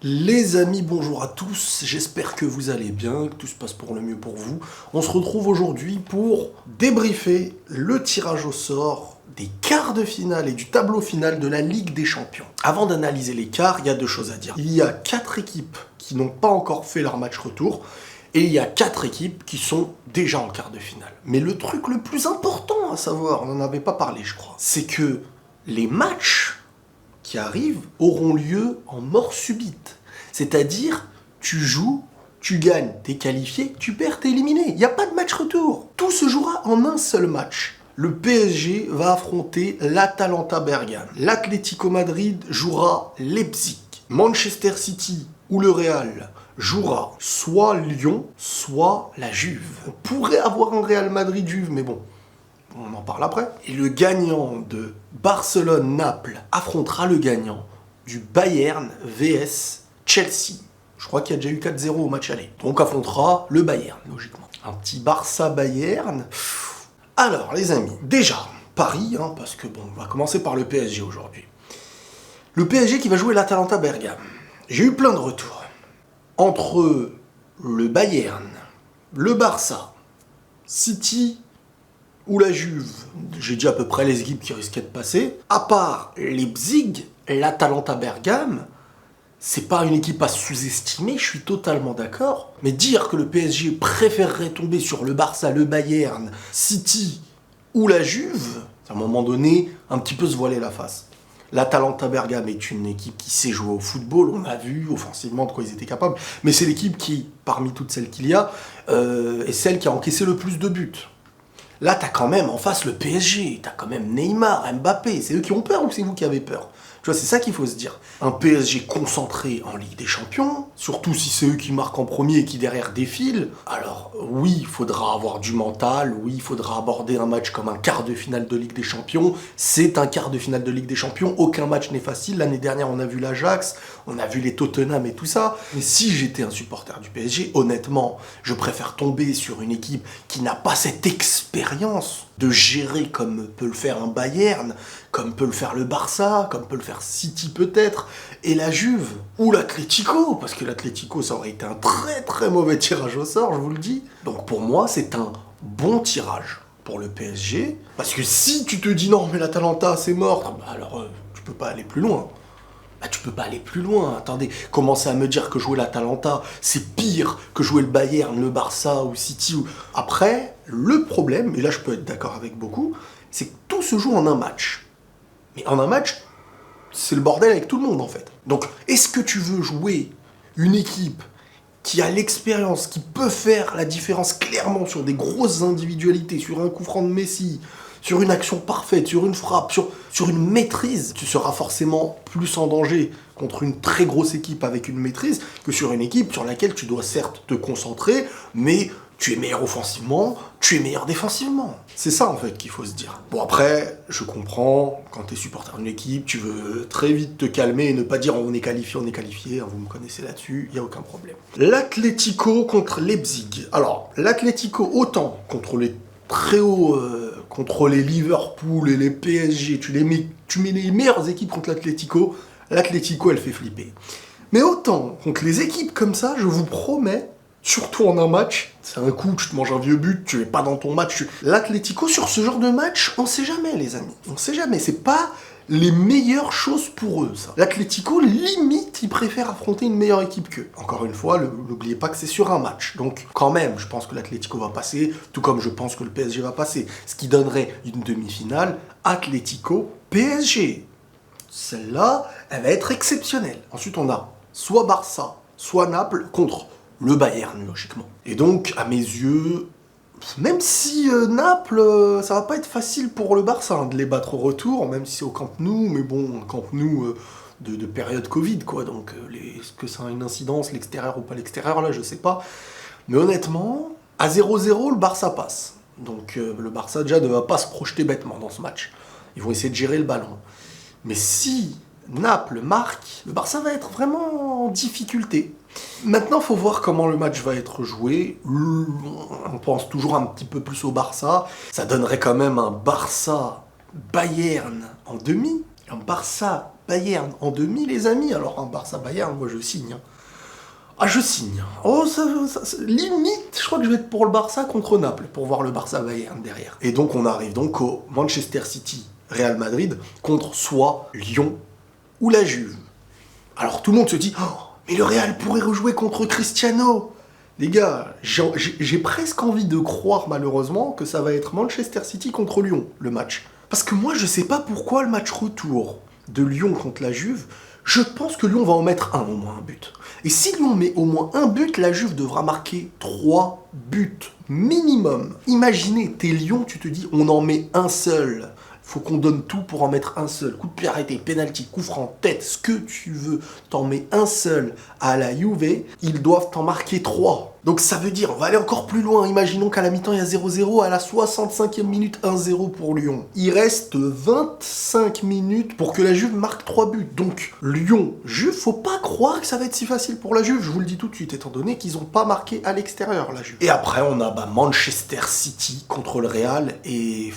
Les amis, bonjour à tous, j'espère que vous allez bien, que tout se passe pour le mieux pour vous. On se retrouve aujourd'hui pour débriefer le tirage au sort des quarts de finale et du tableau final de la Ligue des Champions. Avant d'analyser les quarts, il y a deux choses à dire. Il y a 4 équipes qui n'ont pas encore fait leur match retour, et il y a 4 équipes qui sont déjà en quart de finale. Mais le truc le plus important à savoir, on n'en avait pas parlé je crois, c'est que les matchs qui arrivent auront lieu en mort subite. C'est-à-dire, tu joues, tu gagnes, t'es qualifié, tu perds, t'es éliminé. Il n'y a pas de match retour. Tout se jouera en un seul match. Le PSG va affronter l'Atalanta Bergame. L'Atlético Madrid jouera Leipzig. Manchester City ou le Real jouera soit Lyon, soit la Juve. On pourrait avoir un Real Madrid-Juve, mais bon, on en parle après. Et le gagnant de Barcelone-Naples affrontera le gagnant du Bayern vs Chelsea. Je crois qu'il y a déjà eu 4-0 au match aller. Donc affrontera le Bayern, logiquement. Un petit Barça-Bayern. Alors, les amis, déjà, Paris, parce que bon, on va commencer par le PSG aujourd'hui. Le PSG qui va jouer l'Atalanta Bergame. J'ai eu plein de retours. Entre le Bayern, le Barça, City ou la Juve, j'ai dit à peu près les équipes qui risquaient de passer. À part Leipzig, l'Atalanta Bergame, c'est pas une équipe à sous-estimer, je suis totalement d'accord. Mais dire que le PSG préférerait tomber sur le Barça, le Bayern, City ou la Juve, à un moment donné, un petit peu se voiler la face. L'Atalanta Bergame est une équipe qui sait jouer au football, on a vu offensivement de quoi ils étaient capables, mais c'est l'équipe qui, parmi toutes celles qu'il y a, est celle qui a encaissé le plus de buts. Là, t'as quand même en face le PSG, t'as quand même Neymar, Mbappé, c'est eux qui ont peur ou c'est vous qui avez peur? Tu vois, c'est ça qu'il faut se dire. Un PSG concentré en Ligue des Champions, surtout si c'est eux qui marquent en premier et qui derrière défilent, alors oui, il faudra avoir du mental, oui, il faudra aborder un match comme un quart de finale de Ligue des Champions. C'est un quart de finale de Ligue des Champions, aucun match n'est facile. L'année dernière, on a vu l'Ajax, on a vu les Tottenham et tout ça. Mais si j'étais un supporter du PSG, honnêtement, je préfère tomber sur une équipe qui n'a pas cette expérience de gérer comme peut le faire un Bayern, comme peut le faire le Barça, comme peut le faire City peut-être, et la Juve, ou l'Atlético, parce que l'Atlético, ça aurait été un très très mauvais tirage au sort, je vous le dis. Donc pour moi, c'est un bon tirage pour le PSG, parce que si tu te dis non, mais l'Atalanta, c'est mort, alors tu peux pas aller plus loin. Tu peux pas aller plus loin, attendez, commencer à me dire que jouer l'Atalanta, c'est pire que jouer le Bayern, le Barça ou City. Après, le problème, et là je peux être d'accord avec beaucoup, c'est que tout se joue en un match. Mais en un match, c'est le bordel avec tout le monde en fait. Donc, est-ce que tu veux jouer une équipe qui a l'expérience, qui peut faire la différence clairement sur des grosses individualités, sur un coup franc de Messi, sur une action parfaite, sur une frappe, sur une maîtrise, tu seras forcément plus en danger contre une très grosse équipe avec une maîtrise que sur une équipe sur laquelle tu dois certes te concentrer, mais tu es meilleur offensivement, tu es meilleur défensivement. C'est ça en fait qu'il faut se dire. Bon après, je comprends, quand tu es supporter d'une équipe, tu veux très vite te calmer et ne pas dire on est qualifié, vous me connaissez là-dessus, il n'y a aucun problème. L'Atlético contre Leipzig. Alors, l'Atlético autant contre les très hauts, contre les Liverpool et les PSG, tu mets les meilleures équipes contre l'Atlético, l'Atlético elle fait flipper. Mais autant contre les équipes comme ça, je vous promets, surtout en un match, c'est un coup, tu te manges un vieux but, tu es pas dans ton match. L'Atlético, sur ce genre de match, on sait jamais, les amis. On sait jamais. C'est pas les meilleures choses pour eux, ça. L'Atlético, limite, ils préfèrent affronter une meilleure équipe qu'eux. Encore une fois, n'oubliez pas que c'est sur un match. Donc, quand même, je pense que l'Atlético va passer, tout comme je pense que le PSG va passer. Ce qui donnerait une demi-finale Atlético-PSG. Celle-là, elle va être exceptionnelle. Ensuite, on a soit Barça, soit Naples contre le Bayern, logiquement. Et donc, à mes yeux, même si Naples, ça va pas être facile pour le Barça de les battre au retour, même si c'est au Camp Nou, mais bon, un Camp Nou de période Covid, quoi. Donc, est-ce que ça a une incidence, l'extérieur ou pas l'extérieur, là, je sais pas. Mais honnêtement, à 0-0, le Barça passe. Donc, le Barça, déjà, ne va pas se projeter bêtement dans ce match. Ils vont essayer de gérer le ballon. Mais si Naples marque, le Barça va être vraiment en difficulté. Maintenant, il faut voir comment le match va être joué. On pense toujours un petit peu plus au Barça. Ça donnerait quand même un Barça-Bayern en demi. Un Barça Bayern en demi, les amis. Alors un Barça-Bayern, moi je signe. Hein. Ah, je signe. Oh, limite, je crois que je vais être pour le Barça contre Naples, pour voir le Barça-Bayern derrière. Et donc on arrive donc au Manchester City-Real Madrid contre soit Lyon ou la Juve. Alors tout le monde se dit, oh, mais le Real pourrait rejouer contre Cristiano. Les gars, j'ai presque envie de croire malheureusement que ça va être Manchester City contre Lyon, le match. Parce que moi je sais pas pourquoi le match retour de Lyon contre la Juve, je pense que Lyon va en mettre au moins un but. Et si Lyon met au moins un but, la Juve devra marquer 3 buts minimum. Imaginez, t'es Lyon, tu te dis on en met un seul. Faut qu'on donne tout pour en mettre un seul. Coup de pied arrêté, pénalty, coup franc, tête, ce que tu veux. T'en mets un seul à la Juve, ils doivent t'en marquer 3. Donc ça veut dire, on va aller encore plus loin. Imaginons qu'à la mi-temps, il y a 0-0, à la 65e minute, 1-0 pour Lyon. Il reste 25 minutes pour que la Juve marque 3 buts. Donc Lyon-Juve, faut pas croire que ça va être si facile pour la Juve. Je vous le dis tout de suite, étant donné qu'ils n'ont pas marqué à l'extérieur, la Juve. Et après, on a Manchester City contre le Real et...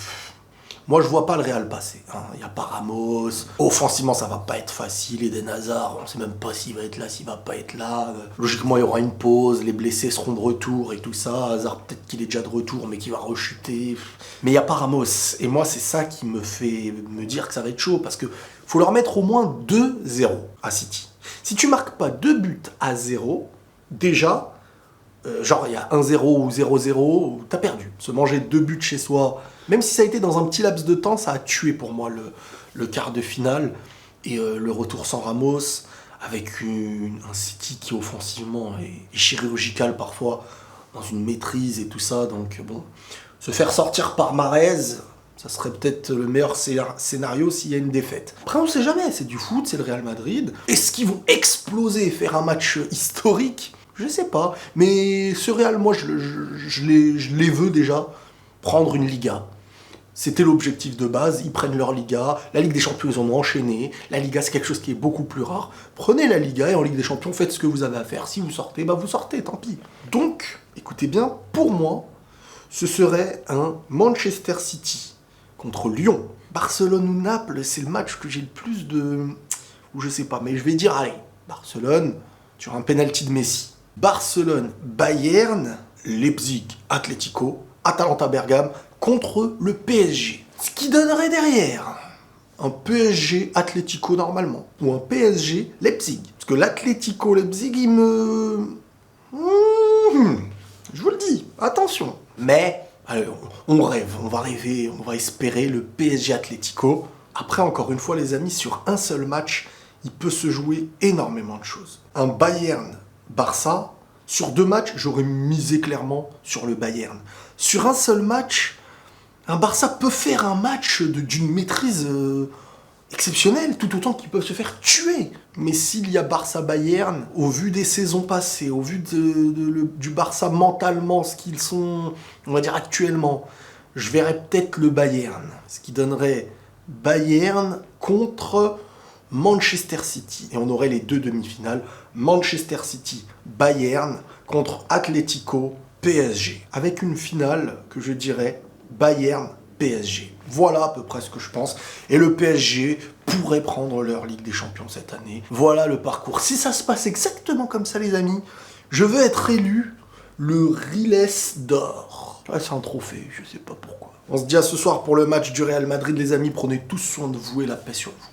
Moi, je vois pas le Real passer. Il n'y a pas Ramos. Offensivement, ça va pas être facile. Eden Hazard, on sait même pas s'il va être là, s'il va pas être là. Logiquement, il y aura une pause. Les blessés seront de retour et tout ça. Hazard, peut-être qu'il est déjà de retour, mais qu'il va rechuter. Mais il n'y a pas Ramos. Et moi, c'est ça qui me fait me dire que ça va être chaud. Parce que faut leur mettre au moins 2-0 à City. Si tu marques pas 2 buts à 0, déjà... genre il y a 1-0 ou 0-0, t'as perdu. Se manger 2 buts chez soi, même si ça a été dans un petit laps de temps, ça a tué pour moi le quart de finale. Et le retour sans Ramos, avec un City qui offensivement est chirurgical parfois, dans une maîtrise et tout ça. Donc bon, se faire sortir par Mahrez, ça serait peut-être le meilleur scénario s'il y a une défaite. Après on sait jamais, c'est du foot, c'est le Real Madrid. Est-ce qu'ils vont exploser et faire un match historique ? Je sais pas, mais ce Real, moi, je les veux déjà prendre une Liga. C'était l'objectif de base, ils prennent leur Liga, la Ligue des Champions, ils en ont enchaîné, la Liga, c'est quelque chose qui est beaucoup plus rare. Prenez la Liga et en Ligue des Champions, faites ce que vous avez à faire. Si vous sortez, vous sortez, tant pis. Donc, écoutez bien, pour moi, ce serait un Manchester City contre Lyon. Barcelone ou Naples, c'est le match que j'ai le plus de... ou je sais pas, mais je vais dire, allez, Barcelone, sur un penalty de Messi. Barcelone, Bayern, Leipzig, Atlético, Atalanta Bergame contre le PSG. Ce qui donnerait derrière un PSG Atlético normalement, ou un PSG Leipzig. Parce que l'Atlético Leipzig, il me... je vous le dis, attention. Mais, allez, on rêve, on va rêver, on va espérer le PSG Atlético. Après, encore une fois, les amis, sur un seul match, il peut se jouer énormément de choses. Un Bayern Barça, sur 2 matchs, j'aurais misé clairement sur le Bayern. Sur un seul match, un Barça peut faire un match d'une maîtrise exceptionnelle, tout autant qu'ils peuvent se faire tuer. Mais s'il y a Barça-Bayern, au vu des saisons passées, au vu du Barça mentalement, ce qu'ils sont, on va dire actuellement, je verrais peut-être le Bayern. Ce qui donnerait Bayern contre... Manchester City, et on aurait les 2 demi-finales, Manchester City, Bayern contre Atlético, PSG, avec une finale que je dirais Bayern-PSG. Voilà à peu près ce que je pense, et le PSG pourrait prendre leur Ligue des Champions cette année. Voilà le parcours. Si ça se passe exactement comme ça les amis, je veux être élu le Riles d'or. Ouais, c'est un trophée, je sais pas pourquoi. On se dit à ce soir pour le match du Real Madrid les amis, prenez tous soin de vous et la paix sur vous.